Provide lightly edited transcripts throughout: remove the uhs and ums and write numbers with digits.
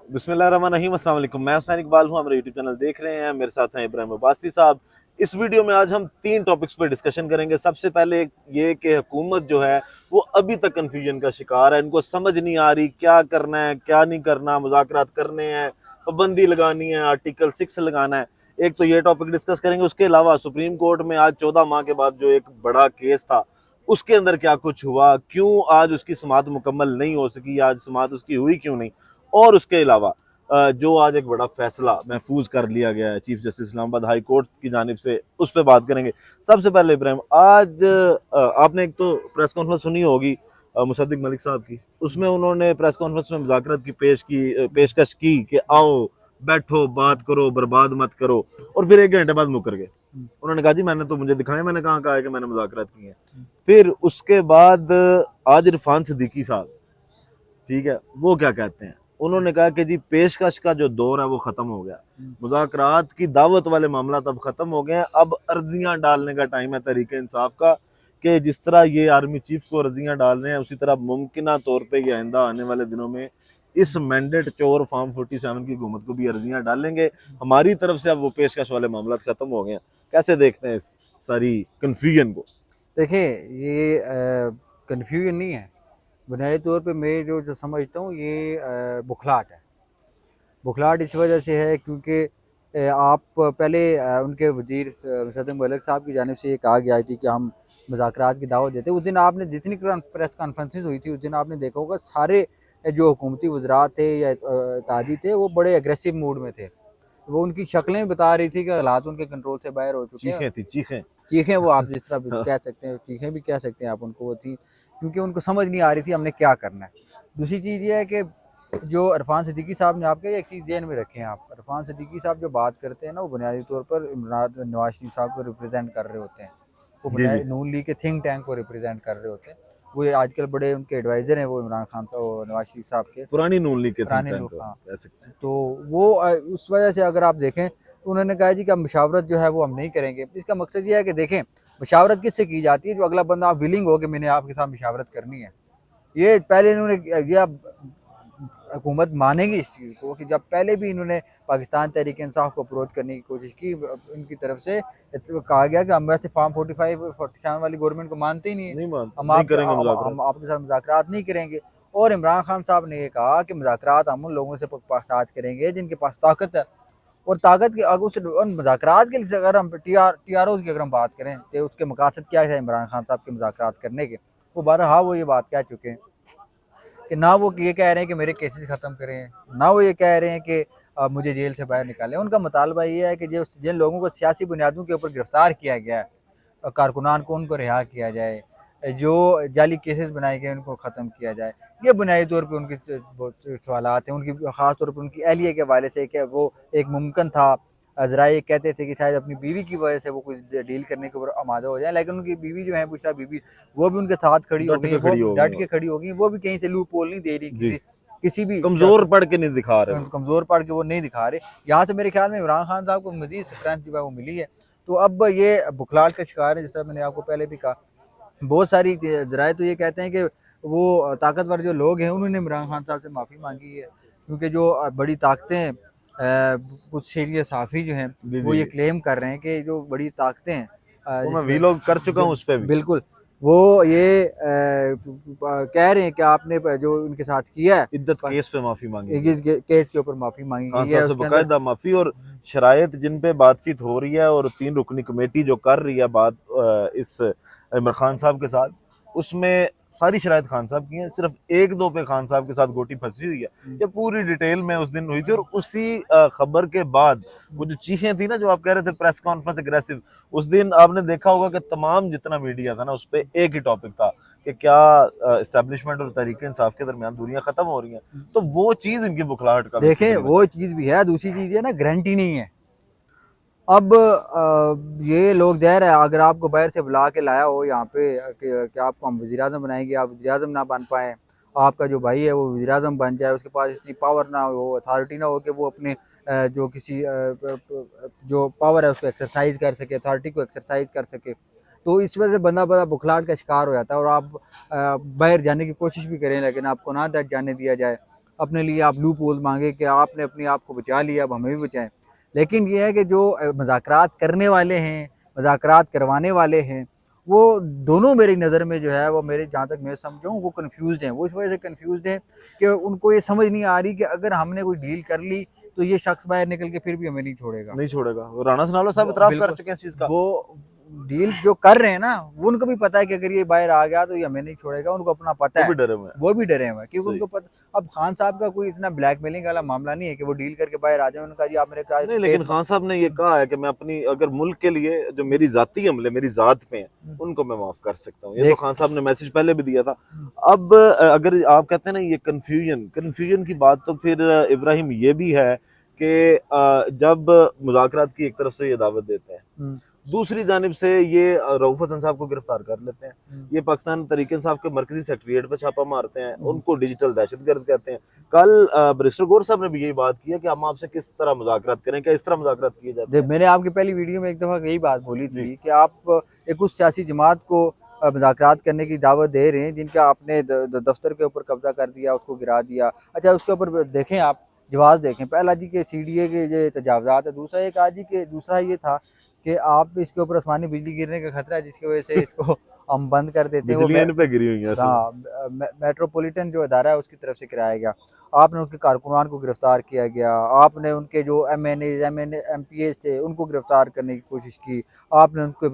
बिस्मिल्लाहिर्रहमानिर्रहीम, अस्सलाम वालेकुम। मैं हुसैन इकबाल हूँ, हमारे यूट्यूब चैनल देख रहे हैं। मेरे साथ हैं इब्राहिम अब्बासी साहब। इस वीडियो में आज हम 3 टॉपिक्स पर डिस्कशन करेंगे। सबसे पहले ये कि हुकूमत जो है वो अभी तक कन्फ्यूजन का शिकार है। इनको समझ नहीं आ रही क्या करना है क्या नहीं करना, मुज़ाकरात करने हैं, पाबंदी लगानी है, आर्टिकल 6 लगाना है। एक तो ये टॉपिक डिस्कस करेंगे। उसके अलावा सुप्रीम कोर्ट में आज 14 माह के बाद जो एक बड़ा केस था उसके अंदर क्या कुछ हुआ, क्यों आज उसकी समाअत मुकम्मल नहीं हो सकी, आज समाअत उसकी हुई क्यों नहीं। और उसके अलावा जो आज एक बड़ा फैसला महफूज कर लिया गया है chief justice Islamabad high court की जानिब से, उस पर बात करेंगे। सबसे पहले इब्राहिम, आज आपने एक तो प्रेस कॉन्फ्रेंस सुनी होगी मुसद्दिक मलिक साहब की। उसमें उन्होंने प्रेस कॉन्फ्रेंस में मुज़ाकरात की पेशकश की कि आओ बैठो बात करो, बर्बाद मत करो, और फिर 1 घंटे बाद मुकर गए। उन्होंने कहा जी मैंने तो, मुझे दिखाया, मैंने कहा है कि मैंने मुज़ाकरात की है। फिर उसके बाद आज इरफान सिद्दीकी साहब, ठीक है, वो क्या कहते हैं, उन्होंने कहा कि जी पेशकश का जो दौर है वो खत्म हो गया, मुज़ाकरात की दावत वाले मामला तब खत्म हो गए हैं, अब अर्जियां डालने का टाइम है तहरीक इंसाफ का। कि जिस तरह ये आर्मी चीफ को अर्जियां डाल रहे हैं उसी तरह मुमकिन तौर पे ये आइंदा आने वाले दिनों में इस मैंडेट चोर फॉर्म 47 की हुकूमत को भी अर्जियां डालेंगे। हमारी तरफ से अब वो पेशकश वाले मामला खत्म हो गए हैं। कैसे देखते हैं इस सारी कन्फ्यूजन को? देखिए, ये कन्फ्यूजन नहीं है। बुनियादी तौर पे मैं जो समझता हूँ ये बुखलाहट है। बुखलाहट इस वजह से है क्योंकि आप पहले उनके वजीर मुसद्दिक मलिक साहब की जानिब से ये कहा गया थी कि हम मुज़ाकरात की दावत देते हैं। उस दिन आपने जितनी प्रेस कॉन्फ्रेंसेस हुई थी उस दिन आपने देखा होगा सारे जो हुकूमती वज़रात थे या इत्तेहादी थे वो बड़े एग्रेसिव मूड में थे। वो उनकी शक्लें बता रही थी कि हालात उनके कंट्रोल से बाहर हो चुके हैं। चीखें थी, चीखें। चीखें, वो आप जिस तरह भी कह सकते हैं, चीखें भी कह सकते हैं आप उनको, वो थी क्योंकि उनको समझ नहीं आ रही थी हमने क्या करना है। दूसरी चीज़ ये है कि जो इरफान सिद्दीकी साहब ने, आपके एक चीज़ ध्यान में रखें, आप इरफान सिद्दीकी साहब जो बात करते हैं ना, वो बुनियादी तौर पर इमरान नवाज शरीफ साहब को रिप्रेजेंट कर रहे होते हैं। वो जी जी। बुनियादी नून लीग के थिंक टैंक को रिप्रेजेंट कर रहे होते हैं। वो ये आजकल बड़े उनके एडवाइज़र हैं, वो इमरान खान तो नवाज शरीफ साहब के पुरानी नून लीग के थिंक पुराने टैंक लोग। को हाँ, कह सकते हैं। तो वो उस वजह से अगर आप देखें तो उन्होंने कहा जी कि हम मशावरत जो है वो हम नहीं करेंगे। इसका मकसद ये है कि देखें मशावरत किससे की जाती है, जो अगला बंदा आप विलिंग हो कि मैंने आपके साथ मशावरत करनी है। ये पहले इन्होंने ये हुकूमत मानेगी इस चीज़ को कि जब पहले भी इन्होंने पाकिस्तान तहरीक इंसाफ को अप्रोच करने की कोशिश की, उनकी तरफ से कहा गया कि हम वैसे फार्म 47 वाली गवर्नमेंट को मानते ही नहीं है, नहीं मानते, हम नहीं आपके करेंगे मुज़ाकरात। हम आपके साथ मुज़ाकरात नहीं करेंगे। और इमरान खान साहब ने ये कहा कि मुज़ाकरात हम उन लोगों से साथ करेंगे जिनके पास ताकत है। और ताकत की अगर उस मुज़ाकरात के लिए अगर हम टी आर ओज़ की अगर हम बात करें तो उसके मकासद क्या है इमरान खान साहब के मुज़ाकरात करने के, वो बहरहाल वो ये बात कह चुके हैं कि ना वो ये कह रहे हैं कि मेरे केसेस ख़त्म करें, ना वो ये कह रहे हैं कि मुझे जेल से बाहर निकालें। उनका मुतालबा ये है कि जो जिन लोगों को सियासी बुनियादों के ऊपर गिरफ्तार किया गया है, कारकुनान को उनको रिहा किया जाए, जो जाली केसेस बनाए गए उनको ख़त्म किया जाए। ये बुनियादी तौर पे उनके बहुत सवालात हैं। उनकी ख़ास तौर पर उनकी अहलिया के हवाले से कि वो एक मुमकिन था, ज़रा ये कहते थे कि शायद अपनी बीवी की वजह से वो कुछ डील करने के ऊपर आमादा हो जाए, लेकिन उनकी बीवी जो है बुशरा बीवी, वो भी उनके साथ खड़ी हो डट गई, के वो खड़ी हो गई डट वो। के खड़ी हो गई, वो भी कहीं से लूप होल नहीं दे रही जी। किसी भी कमजोर पड़ के नहीं दिखा रहे वो। कमज़ोर पड़ के वो नहीं दिखा रहे। यहाँ से मेरे ख्याल में इमरान खान साहब को मज़ीद स्ट्रेंथ जो है वो मिली है। तो अब ये बुखलाहट का शिकार है, जैसा मैंने आपको पहले भी कहा। बहुत सारी ज़राए तो ये कहते हैं कि वो ताकतवर जो लोग हैं उन्होंने इमरान खान साहब से माफ़ी मांगी है, क्योंकि जो बड़ी ताकतें कुछ सीनियर सहाफ़ी जो हैं जी वो जी। ये क्लेम कर रहे हैं कि जो बड़ी ताकतें हैं वो मैं जिसमें वीलॉग कर चुका हूँ उस पे भी। बिल्कुल वो ये कह रहे हैं कि आपने जो उनके साथ किया है, इद्दत केस पे माफी मांगी गई है। एक केस के ऊपर माफ़ी मांगी खान गई है साहब से उसके अंदर। बाकायदा माफी और शरायत जिन पे बातचीत हो रही है, और 3 रुकनी कमेटी जो कर रही है बात इस इमरान खान साहब के साथ, उसमें सारी शरायत खान साहब की हैं। सिर्फ 1-2 पे खान साहब के साथ गोटी फंसी हुई है। ये पूरी डिटेल में उस दिन हुई थी। और उसी खबर के बाद वो जो चीखें थी ना, जो आप कह रहे थे प्रेस कॉन्फ्रेंस एग्रेसिव, उस दिन आपने देखा होगा कि तमाम जितना मीडिया था ना, उस पर एक ही टॉपिक था कि क्या इस्टेब्लिशमेंट और तहरीक इंसाफ के दरमियान दूरियां खत्म हो रही हैं। तो वो चीज इनकी बुखलाहट का देखें बेसिकली वो वजह। चीज़ भी है, दूसरी चीज़ है ना, गारंटी नहीं है। अब ये लोग ज़ाहिर है अगर आपको बाहर से बुला के लाया हो यहाँ पे कि आपको हम वज़ीर-ए-आज़म बनाएंगे, आप वज़ीर-ए-आज़म ना बन पाएँ, आपका जो भाई है वो वज़ीर-ए-आज़म बन जाए, उसके पास इतनी पावर ना हो, अथॉरिटी ना हो कि वो अपने जो किसी जो पावर है उसको एक्सरसाइज कर सके, अथॉरिटी को एक्सरसाइज कर सके। तो इस वजह से बंदा बड़ा बुखलाहट का शिकार हो जाता है। और आप बाहर जाने की कोशिश भी करें लेकिन आपको ना जाने दिया जाए। अपने लिए आप लूप होल मांगे कि आपने अपने आप को बचा लिया, अब हमें भी बचाएं। लेकिन ये है कि जो मज़ाकरात करने वाले हैं, मज़ाकरात करवाने वाले हैं, वो दोनों मेरी नज़र में जो है वो, मेरे जहाँ तक मैं समझा हूँ, वो कन्फ्यूज़्ड हैं। वो इस वजह से कन्फ्यूज़्ड हैं कि उनको ये समझ नहीं आ रही कि अगर हमने कोई डील कर ली तो ये शख्स बाहर निकल के फिर भी हमें नहीं छोड़ेगा। नहीं छोड़ेगा। और राणा सनाउल्लाह साहब इतराफ़ कर बिल्कुल, चुके हैं इस चीज़ का। वो डील जो कर रहे हैं ना, वो उनको भी पता है कि अगर ये बाहर आ गया तो ये हमें नहीं छोड़ेगा, उनको अपना पता वो है। भी डरे हुए हैं। वो भी डरे हुए हैं क्योंकि सही। उनको पता। अब खान साहब का कोई इतना ब्लैकमेलिंग वाला मामला नहीं है कि वो डील करके बाहर आ जाए। उन्होंने कहा जी आप मेरे साथ नहीं, लेकिन खान साहब ने ये कहा है कि मैं अपनी अगर मुल्क के लिए जो मेरी ज़ाती हमले मेरी ज़ात पे हैं, उनको मैं माफ़ कर सकता हूँ। ये तो खान साहब ने मैसेज पहले भी दिया था। अब अगर आप कहते हैं ना ये कन्फ्यूजन की बात, तो फिर इब्राहिम ये भी है कि जब मुज़ाकरात की एक तरफ से ये दावत देते हैं, दूसरी जानिब से ये रऊफ हसन साहब को गिरफ्तार कर लेते हैं। ये पाकिस्तान तहरीक इंसाफ के मरकजी सेक्रेटरिएट पे छापा मारते हैं, उनको डिजिटल दहशतगर्द कहते हैं। कल बैरिस्टर गौर साहब ने भी यही बात की है कि हम आपसे किस तरह मुज़ाकरात करें, क्या इस तरह मुज़ाकरात किए जाते हैं? मैंने आपकी पहली वीडियो में एक दफ़ा यही बात बोली जी। थी कि आप एक उस सियासी जमात को मुज़ाकरात करने की दावत दे रहे हैं जिनका आपने दफ्तर के ऊपर कब्जा कर दिया, उसको गिरा दिया। अच्छा, उसके ऊपर देखें आप जवाब देखें। पहला जी के CDA के जो तजावज़ात है, दूसरा एक आज जी के दूसरा ये था कि आप इसके ऊपर आसमानी बिजली गिरने का खतरा है जिसकी वजह से इसको हम बंद कर देते हैं। वो बिजलियां इन पे गिरी हुई हैं असल में। हाँ, मेट्रोपॉलिटन जो अदारा है उसकी तरफ से कराया गया। आपने उनके कारकुनान को गिरफ्तार किया गया, आपने उनके जो MPAs थे उनको गिरफ्तार करने की कोशिश की, आपने उनके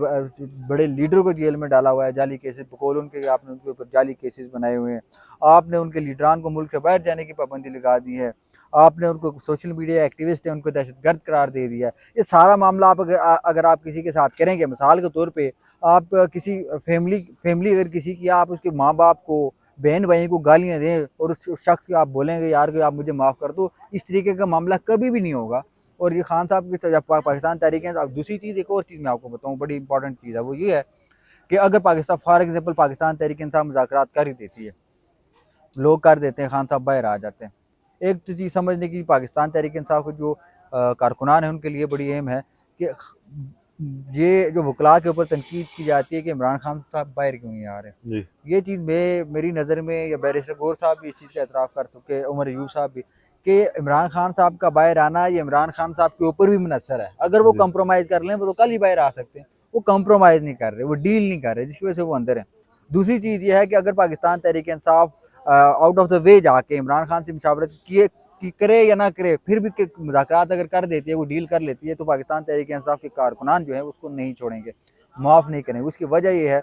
बड़े लीडरों को जेल में डाला हुआ है जाली केसेस बकौल उनके, आपने उनके ऊपर जाली केसेस बनाए हुए हैं, आपने उनके लीडरान को मुल्क से बाहर जाने की पाबंदी लगा दी है, आपने उनको सोशल मीडिया एक्टिविस्ट है उनको दहशतगर्द करार दे दिया है। ये सारा मामला आप अगर आप किसी के साथ करेंगे, मिसाल के तौर पे आप किसी फैमिली अगर किसी की, आप उसके माँ बाप को, बहन भाई को गालियाँ दें और उस शख्स को आप बोलेंगे यार कि आप मुझे माफ़ कर दो, इस तरीके का मामला कभी भी नहीं होगा। और ये खान साहब की पाकिस्तान तहरीक इंसाफ। दूसरी चीज़, एक और चीज़ मैं आपको बताऊँ, बड़ी इंपॉर्टेंट चीज़ है, वो ये है कि अगर पाकिस्तान फॉर एग्जाम्पल पाकिस्तान तहरीक इंसाफ मुज़ाकरात कर ही देती है, लोग कर देते हैं, खान साहब बाहर आ जाते हैं। एक तो चीज़ समझने की, पाकिस्तान तहरीक इंसाफ के जो कारकुनान हैं उनके लिए बड़ी अहम है कि ये जो वकला के ऊपर तनकीद की जाती है कि इमरान खान साहब बाहर क्यों नहीं आ रहे, जी। ये चीज़ मेरी नज़र में, या बैरिस्टर गौर साहब भी इस चीज़ का एतराफ़ कर चुके, उमर अयूब साहब भी, कि इमरान खान साहब का बाहर आना ये इमरान खान साहब के ऊपर भी मुनस्सर है। अगर वो जी। कंप्रोमाइज़ कर लें वो तो कल ही बाहर आ सकते हैं। वो कंप्रोमाइज़ नहीं कर रहे, वो डील नहीं कर रहे, जिसकी वजह से वो अंदर हैं। दूसरी चीज़ ये है कि अगर Pakistan Tehreek Insaf out of the way जाके इमरान खान से मुशावरत करे या ना करे, फिर भी मुज़ाकरात अगर कर देती है, वो डील कर लेती है, तो पाकिस्तान तहरीक इंसाफ के कारकुनान जो है उसको नहीं छोड़ेंगे, माफ़ नहीं करेंगे। उसकी वजह ये है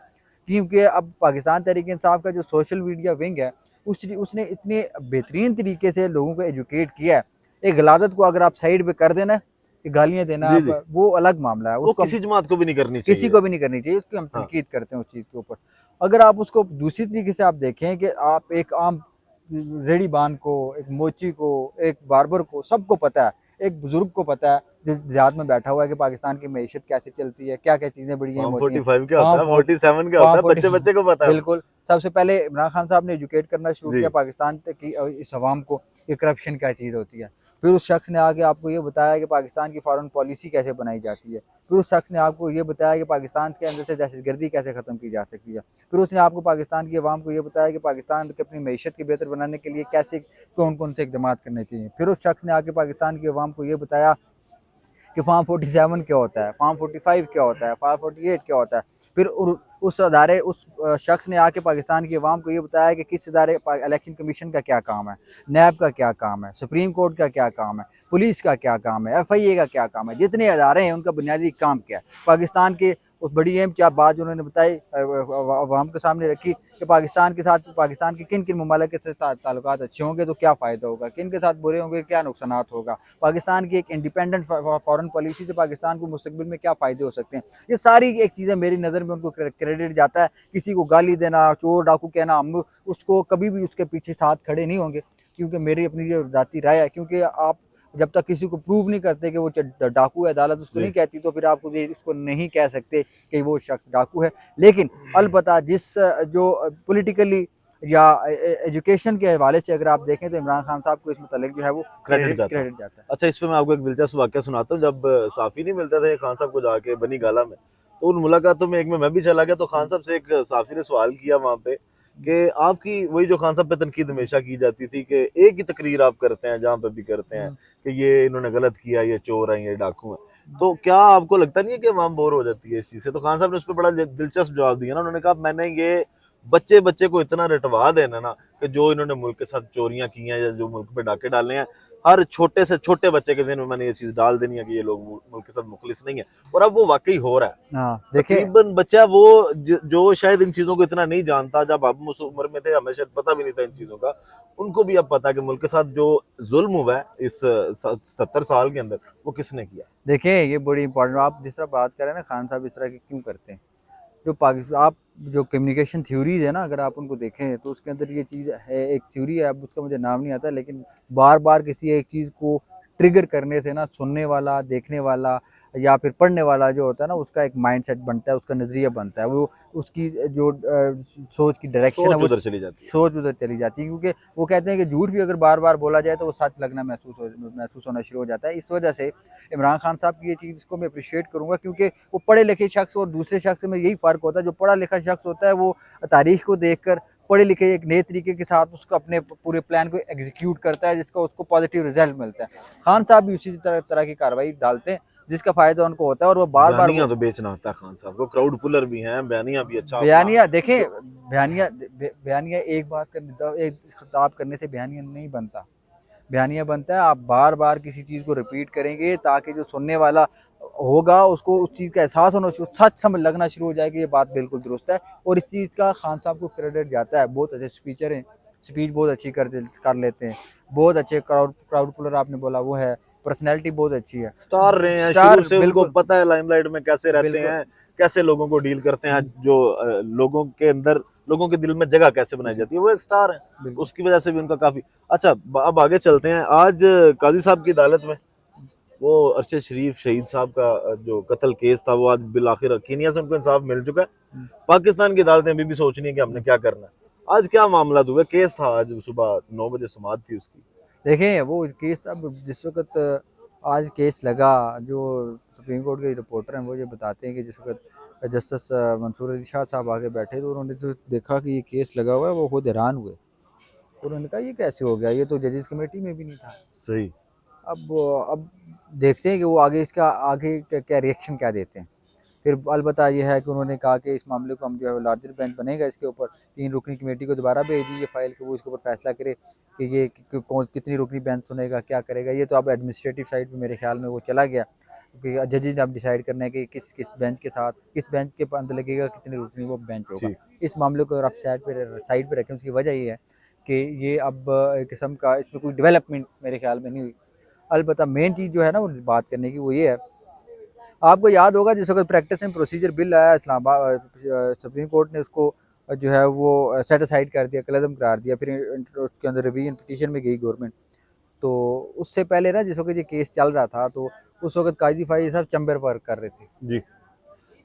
क्योंकि अब पाकिस्तान तहरीक इंसाफ का जो सोशल मीडिया विंग है उसने इतने बेहतरीन तरीके से लोगों को एजुकेट किया है। एक गलादत को अगर आप साइड पे कर देना, कि गालियाँ देना, जी, जी। वो अलग मामला है, वो उसको किसी जमात को भी नहीं करनी किसी चाहिए। को भी नहीं करनी चाहिए, उसकी हम हाँ। तनकीद करते हैं उस चीज़ के ऊपर। अगर आप उसको दूसरी तरीके से आप देखें कि आप एक आम रेहड़ीबान को, एक मोची को, एक बार्बर को, सबको पता है, एक बुजुर्ग को पता है जो देहात में बैठा हुआ है कि पाकिस्तान की मईशत कैसे चलती है, क्या क्या चीज़ें बड़ी अहम फॉर्म होती हैं। 45 क्या होता फॉर्म है, फोर्टी 47 क्या होता फॉर्म है, फोर्टी बच्चे-बच्चे को पता है। बिल्कुल। सबसे पहले इमरान खान साहब ने एजुकेट करना शुरू जी। किया पाकिस्तान की इस अवाम को कि करप्शन क्या चीज़ होती है। फिर उस शख्स ने आके आपको ये बताया कि पाकिस्तान की फॉरेन पॉलिसी कैसे बनाई जाती है। फिर उस शख्स ने आपको ये बताया कि पाकिस्तान के अंदर से दहशतगर्दी कैसे ख़त्म की जा सकती है। फिर उसने आपको पाकिस्तान की अवाम को ये बताया कि पाकिस्तान की अपनी मईशत की बेहतर बनाने के लिए कैसे कौन-कौन से इक़दामात करने चाहिए। फिर उस शख्स ने आके पाकिस्तान की अवाम को ये बताया कि फॉर्म 47 क्या होता है, फॉर्म 45 क्या होता है, फॉर्म 48 क्या होता है। फिर उस शख्स ने आके पाकिस्तान की अवाम को ये बताया कि किस इदारे इलेक्शन कमीशन का क्या काम है, नैब का क्या काम है, सुप्रीम कोर्ट का क्या काम है, पुलिस का क्या काम है, FIA का क्या काम है, जितने अदारे हैं उनका बुनियादी काम क्या है। पाकिस्तान के उस बड़ी अहम क्या बात जो उन्होंने बताई अवाम के सामने रखी कि पाकिस्तान के साथ, पाकिस्तान के किन किन ममालिक के साथ ताल्लुकात अच्छे होंगे तो क्या फ़ायदा होगा, किन के साथ बुरे होंगे क्या नुकसानात होगा, पाकिस्तान की एक इंडिपेंडेंट फॉरेन पॉलिसी से पाकिस्तान को मुस्तकबिल में क्या फ़ायदे हो सकते हैं। ये सारी एक चीज़ें मेरी नज़र में उनको क्रेडिट जाता है। किसी को गाली देना, चोर डाकू कहना, हम उसको कभी भी उसके पीछे साथ खड़े नहीं होंगे, क्योंकि मेरी अपनी जो ज़ाती राय है, क्योंकि आप जब तक किसी को प्रूव नहीं करते कि वो डाकू है, अदालत उसको जी। नहीं कहती, तो फिर आप उसको नहीं कह सकते कि वो शख्स डाकू है। लेकिन अलबत्ता जिस जो पॉलिटिकली या एजुकेशन के हवाले से अगर आप देखें तो इमरान खान साहब को इस मुतालिक जो है वो क्रेडिट जाता है। क्रेडिट जाता है। अच्छा, इस पे मैं आपको एक दिलचस्प वाक़या सुनाता हूँ। जब साफ़ी नहीं मिलता था खान साहब को जाके बनी गाला में, तो उन मुलाकातों में एक में मैं भी चला गया, तो खान साहब से एक साफ़ी ने सवाल किया वहाँ पे कि आपकी वही जो खान साहब पे तनकीद हमेशा की जाती थी कि एक ही तकरीर आप करते हैं जहाँ पे भी करते हैं कि ये इन्होंने गलत किया, ये चोर हैं, ये डाकू हैं, तो क्या आपको लगता नहीं है कि अवाम बोर हो जाती है इस चीज से? तो खान साहब ने उस पर बड़ा दिलचस्प जवाब दिया ना, उन्होंने कहा मैंने ये बच्चे बच्चे को इतना रटवा देना ना कि जो इन्होंने मुल्क के साथ चोरियां की हैं या जो मुल्क पे डाके डाले हैं, हर छोटे से छोटे बच्चे के ज़हन में मैंने ये चीज डाल देनी है कि ये लोग मुल्क के साथ मुखलिस नहीं है। और अब वो वाकई हो रहा है। हाँ देखिए, तकरीबन बच्चा वो जो शायद इन चीजों को इतना नहीं जानता, जब हम उस उम्र में थे हमें शायद पता भी नहीं था इन चीजों का, उनको भी अब पता है कि मुल्क के साथ जो जुल्म हुआ है इस 70 साल के अंदर वो किसने किया। देखिए ये बड़ी इंपॉर्टेंट, आप जिस तरह बात करें ना खान साहब इस तरह की क्यों करते हैं। जो पाकिस्तान, आप जो कम्युनिकेशन थ्योरीज है ना, अगर आप उनको देखें तो उसके अंदर ये चीज़ है, एक थ्योरी है, अब उसका मुझे नाम नहीं आता, लेकिन बार बार किसी एक चीज़ को ट्रिगर करने से ना सुनने वाला, देखने वाला या फिर पढ़ने वाला जो होता है ना, उसका एक माइंडसेट बनता है, उसका नज़रिया बनता है, वो उसकी जो सोच की डायरेक्शन है सोच वो उधर चली जाती है। सोच उधर चली जाती है। क्योंकि वो कहते हैं कि झूठ भी अगर बार बार बोला जाए तो वो सच लगना महसूस होना शुरू हो जाता है। इस वजह से इमरान खान साहब की ये चीज़ को मैं अप्रिशिएट करूँगा, क्योंकि वो पढ़े लिखे शख्स और दूसरे शख्स में यही फ़र्क होता है। जो पढ़ा लिखा शख्स होता है वो तारीख को देखकर पढ़े लिखे एक नए तरीके के साथ उसको अपने पूरे प्लान को एग्जीक्यूट करता है, जिसका उसको पॉजिटिव रिजल्ट मिलता है। खान साहब भी उसी तरह की कार्रवाई डालते हैं जिसका फ़ायदा उनको होता है, और वो बार बार बयानियां तो बेचना आता है खान साहब को, क्राउड पुलर भी हैं, बयानियां भी अच्छा बयानिया देखें, बयानिया एक बात कर, एक खिताब करने से बयानिया नहीं बनता। बयानिया बनता है आप बार बार किसी चीज़ को रिपीट करेंगे ताकि जो सुनने वाला होगा उसको उस चीज़ का एहसास होना, उसको सच समझ लगना शुरू हो जाए कि ये बात बिल्कुल दुरुस्त है। और इस चीज़ का खान साहब को क्रेडिट जाता है, बहुत अच्छे स्पीचर हैं, स्पीच बहुत अच्छी कर लेते हैं, बहुत अच्छे क्राउड पुलर आपने बोला वो है, पर्सनैलिटी बहुत अच्छी है, स्टार रहे हैं स्टार शुरू से, उनको बिल्कुल पता है लाइमलाइट में कैसे रहते बिल्कुल हैं, कैसे लोगों को डील करते हैं, जो लोगों के अंदर, लोगों के दिल में जगह कैसे बनाई जाती है, वो एक स्टार है। बिल्कुल। उसकी वजह से भी उनका काफी अच्छा। अब आगे चलते हैं। आज काजी साहब की अदालत में वो अरशद शरीफ शहीद साहब का जो कत्ल केस था वो आज बिल आखिर कीनिया से उनको इंसाफ मिल चुका है। पाकिस्तान की अदालतें अभी भी सोच रही है कि हमने क्या करना है। आज क्या मामला हुआ? केस था आज सुबह 9 बजे समाअत थी उसकी। देखें वो केस था जिस वक्त आज केस लगा, जो सुप्रीम कोर्ट के रिपोर्टर हैं वो ये बताते हैं कि जिस वक्त जस्टिस मंसूर अली शाह साहब आगे बैठे तो उन्होंने जो देखा कि ये केस लगा हुआ है वो खुद हैरान हुए। उन्होंने कहा ये कैसे हो गया, ये तो जजेस कमेटी में भी नहीं था। सही। अब देखते हैं कि वो आगे इसका आगे क्या रिएक्शन क्या देते हैं। फिर अलबत्ता ये है कि उन्होंने कहा कि इस मामले को हम जो है लार्जर बेंच बनेगा इसके ऊपर 3 रुकनी कमेटी को दोबारा भेज दीजिए फाइल कि वो इसके ऊपर फैसला करे कि ये कौन कितनी रुकनी बेंच सुनेगा, क्या करेगा। ये तो अब एडमिनिस्ट्रेटिव साइड पे मेरे ख्याल में वो चला गया, क्योंकि जजेज ने अब डिसाइड करना है कि किस किस बेंच के साथ, किस बेंच के अंदर लगेगा, कितनी रुकनी वो बेंच होगा। ठीक। इस मामले को अगर आप साइड पे रखें, उसकी वजह ये है कि ये अब एक किस्म का इसमें कोई डेवलपमेंट मेरे ख्याल में नहीं हुई। अलबत्ता मेन चीज़ जो है ना वो बात करने की वो ये है, आपको याद होगा जिस वक्त प्रैक्टिस एंड प्रोसीजर बिल आया इस्लामाबाद सुप्रीम कोर्ट ने उसको जो है वो सेट असाइड कर दिया, कलअदम करार दिया, फिर उसके अंदर रिवीजन पिटीशन में गई गवर्नमेंट। तो उससे पहले ना जिस वक्त ये केस चल रहा था तो उस वक्त काजी फाइज साहब चैम्बर वर्क कर रहे थे। जी।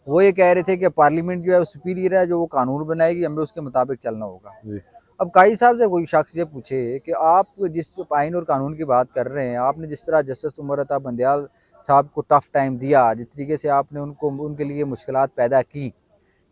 वो ये कह रहे थे कि पार्लियामेंट जो है सुपीरियर है, जो वो कानून बनाएगी हमें उसके मुताबिक चलना होगा। जी। अब काजी साहब से कोई शख्स ये पूछे कि आप जिस आइन और कानून की बात कर रहे हैं, आपने जिस तरह जस्टिस उमर अता बंदयाल साहब को टफ टाइम दिया, जिस तरीके से आपने उनको उनके लिए मुश्किलात पैदा की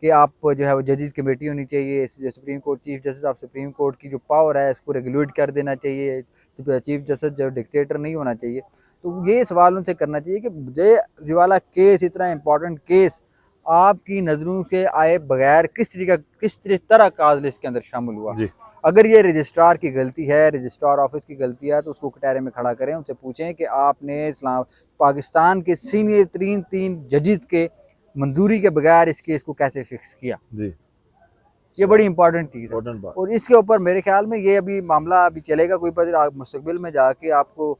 कि आप जो है वो जजेस कमेटी होनी चाहिए, supreme court chief justice of supreme court की जो पावर है इसको रेगुलेट कर देना चाहिए, चीफ जस्टिस जो डिक्टेटर नहीं होना चाहिए। तो ये सवाल उनसे करना चाहिए कि ये वाला केस, इतना इम्पोर्टेंट केस आपकी नज़रों के आए बगैर किस तरह काज इसके अंदर शामिल हुआ। जी। अगर ये रजिस्ट्रार की गलती है, रजिस्ट्रार ऑफिस की गलती है, तो उसको कटहरे में खड़ा करें, उनसे पूछें कि आपने इस्लाम पाकिस्तान के सीनियर 3 जजेस के मंजूरी के बगैर इस केस को कैसे फिक्स किया। जी। ये बड़ी इंपॉर्टेंट चीज़ है। इम्पोर्टेंट बात। और इसके ऊपर मेरे ख्याल में ये अभी मामला अभी चलेगा, कोई पता मुस्तकबिल में जाके आपको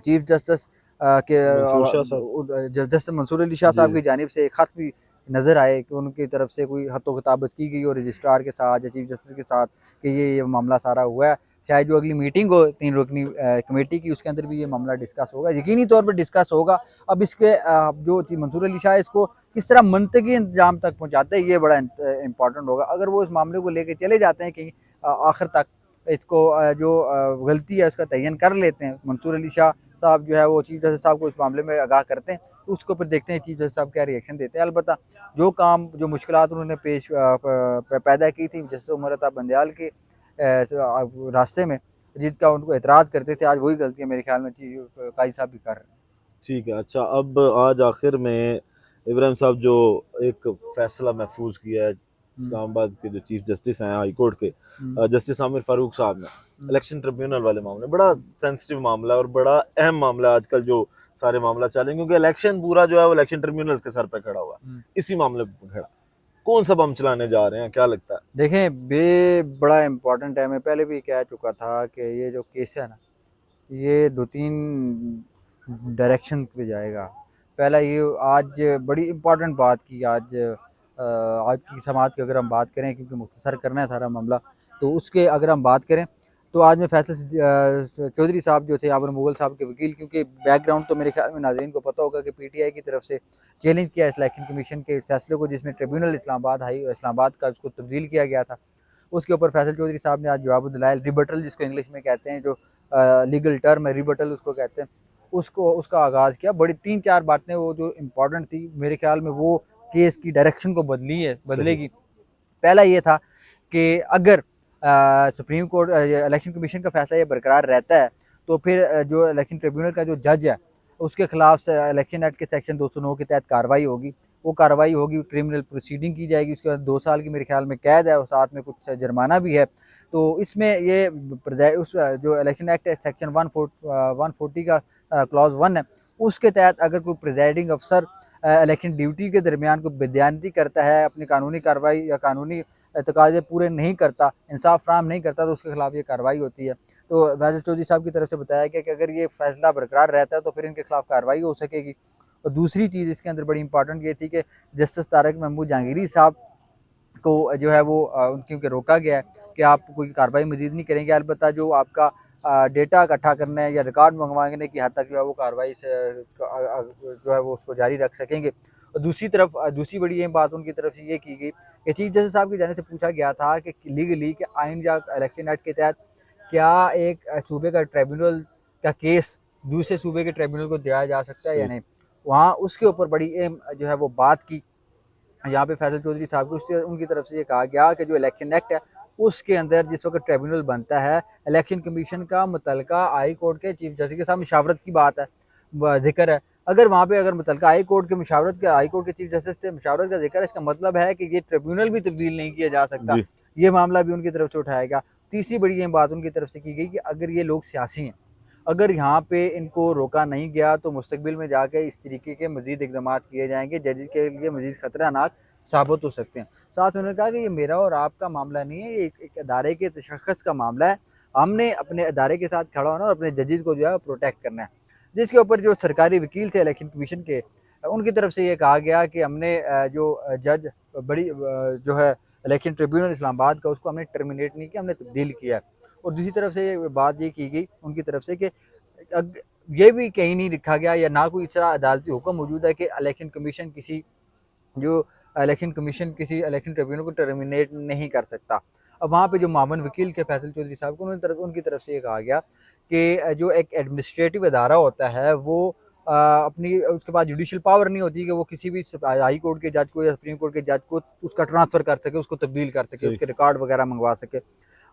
चीफ जस्टिस के मंसूर शाह साहब। जस्टिस मंसूर अली शाह जी। साहब की जानिब से एक ख़त भी नज़र आए कि उनकी तरफ से कोई हत्तो खिताबत की गई और रजिस्ट्रार के साथ या चीफ जस्टिस के साथ कि ये मामला सारा हुआ है। शायद जो अगली मीटिंग हो 3 रुकनी कमेटी की, उसके अंदर भी ये मामला डिस्कस होगा, यकीनी तौर पर डिस्कस होगा। अब इसके जो मंसूर अली शाह इसको किस तरह मनतकी इंतजाम तक पहुँचाते हैं, ये बड़ा इंपॉर्टेंट होगा। अगर वो इस मामले को लेकर चले जाते हैं कि आखिर तक इसको जो गलती है उसका तयन कर लेते हैं, मंसूर अली शाह साहब जो है वो चीफ जस्टिस साहब को इस मामले में आगाह करते हैं, तो उसके ऊपर देखते हैं चीफ जस्टिस साहब क्या रिएक्शन देते हैं। अलबत्ता जो काम जो मुश्किलात उन्होंने पैदा की थी जस्टिस उमर अता बंदयाल के रास्ते में, जिनका उनको एतराज़ करते थे, आज वही गलतियाँ मेरे ख्याल में काजी साहब भी कर रहे हैं। ठीक है। अच्छा, अब आज आखिर में इब्राहिम साहब जो एक फैसला महफूज किया है इस्लामाबाद के जो चीफ जस्टिस हैं हाई कोर्ट के, जस्टिस आमिर फारूक साहब ने, इलेक्शन ट्रिब्यूनल वाले मामले, बड़ा सेंसिटिव मामला है और बड़ा अहम मामला है आजकल जो सारे मामला चल रहे हैं, क्योंकि इलेक्शन पूरा जो है वो इलेक्शन ट्रिब्यूनल के सर पे खड़ा हुआ है, इसी मामले पे खड़ा। कौन सा बम चलाने जा रहे हैं, क्या लगता है? देखें, ये बड़ा इम्पोर्टेंट है। मैं पहले भी कह चुका था कि ये जो केस है ना, ये 2-3 डायरेक्शन पे जाएगा। पहला ये आज बड़ी इम्पोर्टेंट बात की आज की समाज की अगर हम बात करें, क्योंकि मुख्तसर करना है सारा मामला, तो उसके अगर हम बात करें तो आज में फैसल चौधरी साहब जो थे आमिर मुगल साहब के वकील, क्योंकि बैकग्राउंड तो मेरे ख्याल में नाज़रीन को पता होगा कि पीटीआई की तरफ से चैलेंज किया इलेक्शन कमीशन के फैसले को, जिसमें ट्रिब्यूनल इस्लामाबाद का उसको तब्दील किया गया था। उसके ऊपर फैसल चौधरी साहब ने आज जवाब दलाइल, रिबटल जिसको इंग्लिश में कहते हैं, जो लीगल टर्म है रिबटल उसको कहते हैं, उसका आगाज़ किया। बड़ी 3-4 बातें वो जो इम्पोर्टेंट थी मेरे ख्याल में, वो केस की डायरेक्शन को बदलेगी। पहला ये था कि अगर सुप्रीम कोर्ट इलेक्शन कमीशन का फैसला ये बरकरार रहता है, तो फिर जो इलेक्शन ट्रिब्यूनल का जो जज है उसके खिलाफ इलेक्शन एक्ट के सेक्शन 209 के तहत कार्रवाई होगी। वो कार्रवाई होगी, क्रिमिनल प्रोसीडिंग की जाएगी, उसके बाद 2 साल की मेरे ख्याल में कैद है और साथ में कुछ जुर्माना भी है। तो इसमें ये उस जो इलेक्शन एक्ट है सेक्शन 140 का क्लॉज 1 है, उसके तहत अगर कोई प्रिजाइडिंग अफसर इलेक्शन ड्यूटी के दरमियान कोई बेदयानती करता है, अपनी कानूनी कार्रवाई या कानूनी तकाज़े पूरे नहीं करता, इंसाफ फराहम नहीं करता, तो उसके खिलाफ ये कार्रवाई होती है। तो फैसल चौधरी साहब की तरफ से बताया गया कि अगर ये फैसला बरकरार रहता है तो फिर इनके खिलाफ कार्रवाई हो सकेगी। और दूसरी चीज़ इसके अंदर बड़ी इंपॉर्टेंट ये थी कि जस्टिस तारक महमूद जहांगीरी साहब को जो है वो क्योंकि रोका गया है कि आप कोई कार्रवाई मजीद नहीं करेंगे, अलबत्ता जो आपका डेटा इकट्ठा करने या रिकॉर्ड मंगवाने की हद तक जो है वो कार्रवाई से जो है वो उसको जारी रख सकेंगे। और दूसरी तरफ दूसरी बड़ी अहम बात उनकी तरफ से ये की गई कि चीफ जस्टिस साहब की जाने से पूछा गया था कि लीगली कि आइन या इलेक्शन एक्ट के तहत क्या एक सूबे का ट्रिब्यूनल का केस दूसरे सूबे के ट्रिब्यूनल को दिया जा सकता है या नहीं। वहाँ उसके ऊपर बड़ी अहम जो है वो बात की यहाँ पे फैसल चौधरी साहब को, उनकी तरफ से ये कहा गया कि जो इलेक्शन एक्ट है उसके अंदर जिस वक्त ट्रिब्यूनल बनता है, इलेक्शन कमीशन का मुतलका हाई कोर्ट के चीफ जस्टिस के साथ मुशावरत की बात है, जिक्र है। अगर वहाँ पे अगर मुतलका हाई कोर्ट के चीफ जस्टिस से मुशावरत का जिक्र है, इसका मतलब है कि ये ट्रिब्यूनल भी तब्दील नहीं किया जा सकता। ये मामला भी उनकी तरफ से उठाया गया। तीसरी बड़ी अहम बात उनकी तरफ से की गई कि अगर ये लोग सियासी हैं, अगर यहाँ पे इनको रोका नहीं गया तो मुस्तकबिल में जाके इस तरीके के मज़ीद इक़दाम किए जाएंगे, जजेस के लिए मज़ीद ख़तरनाक साबित हो सकते हैं। साथ में उन्होंने कहा कि ये मेरा और आपका मामला नहीं है, ये एक अदारे के तशख़्ख़ुस का मामला है। हमने अपने अदारे के साथ खड़ा होना और अपने जजेस को जो है प्रोटेक्ट करना है। जिसके ऊपर जो सरकारी वकील थे इलेक्शन कमीशन के, उनकी तरफ से ये कहा गया कि हमने जो जज जो है इलेक्शन ट्रिब्यूनल इस्लामाबाद का, उसको हमने टर्मिनेट नहीं किया, हमने तब्दील किया। और दूसरी तरफ से बात ये की गई उनकी तरफ से कि ये भी कहीं नहीं लिखा गया या ना कोई इस तरह अदालती हुक्म मौजूद है कि इलेक्शन कमीशन किसी इलेक्शन ट्रिब्यूनल को टर्मिनेट नहीं कर सकता। अब वहाँ पे जो मामून वकील के फैसल चौधरी साहब को उनकी तरफ से ये कहा गया कि जो एक एडमिनिस्ट्रेटिव अदारा होता है वो अपनी उसके पास जुडिशल पावर नहीं होती कि वो किसी भी हाई कोर्ट के जज को या सुप्रीम कोर्ट के जज को उसका ट्रांसफ़र कर सके, उसको तब्दील कर सके, उसके रिकॉर्ड वगैरह मंगवा सके।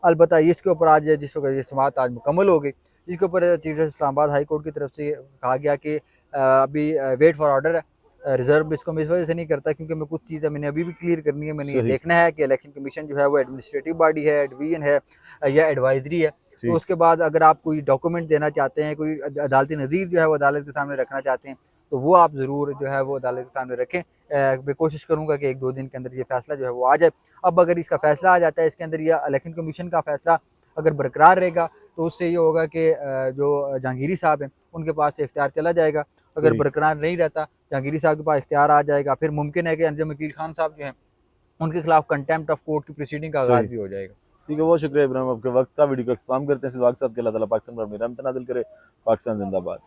अलबत्ता इसके ऊपर आज जिस वक्त ये समाअत आज मुकम्मल हो गई, जिसके ऊपर chief justice Islamabad high court की तरफ से कहा गया कि अभी वेट फॉर ऑर्डर है। रिजर्व इसको मैं इस वजह से नहीं करता क्योंकि मैं कुछ चीज़ें मैंने अभी भी क्लियर करनी है। मैंने ये देखना है कि इलेक्शन कमीशन जो है वो एडमिनिस्ट्रेटिव बॉडी है, डिवीजन है या एडवाइजरी है। तो उसके बाद अगर आप कोई डॉक्यूमेंट देना चाहते हैं, कोई अदालती नज़ीर जो है वो अदालत के सामने रखना चाहते हैं, तो वो आप ज़रूर जो है वो अदालत के सामने रखें। मैं कोशिश करूँगा कि 1-2 दिन के अंदर ये फैसला जो है वो आ जाए। अब अगर इसका फैसला आ जाता है, इसके अंदर या इलेक्शन कमीशन का फैसला अगर बरकरार रहेगा तो उससे ये होगा कि जो जहांगीरी साहब हैं उनके पास से इख्तियार चला जाएगा। अगर बरकरार नहीं रहता, जहांगीरी साहब के पास इख्तियार आ जाएगा, फिर मुमकिन है कि अंजुम वकील खान साहब जो हैं उनके खिलाफ कंटेम्प्ट ऑफ कोर्ट की प्रोसीडिंग का आगाज़ भी हो जाएगा। ठीक है, बहुत शुक्रिया इब्राहिम आपके वक्त का। वीडियो को इख्तिताम करते हैं। अल्लाह ताला पाकिस्तान पर अपनी रहमत नाज़िल करे। पाकिस्तान जिंदाबाद।